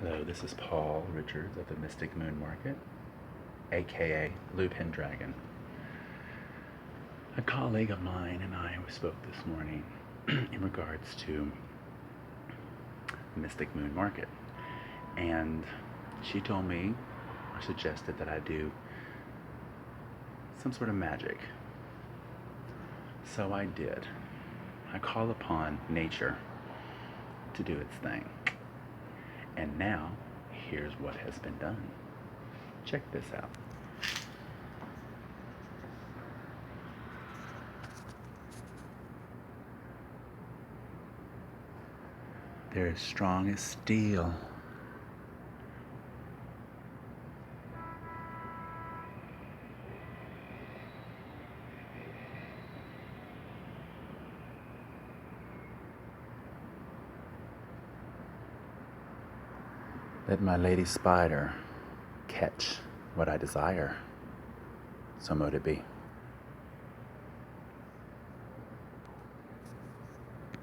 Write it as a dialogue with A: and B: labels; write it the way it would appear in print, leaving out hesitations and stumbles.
A: Hello, this is Paul Richards of the Mystic Moon Market, aka Lupin Dragon. A colleague of mine and I spoke this morning in regards to Mystic Moon Market, and she told me or suggested that I do some sort of magic. So I did. I call upon nature to do its thing. And now, here's what has been done. Check this out. They're as strong as steel. Let my lady spider catch what I desire. So mote it be.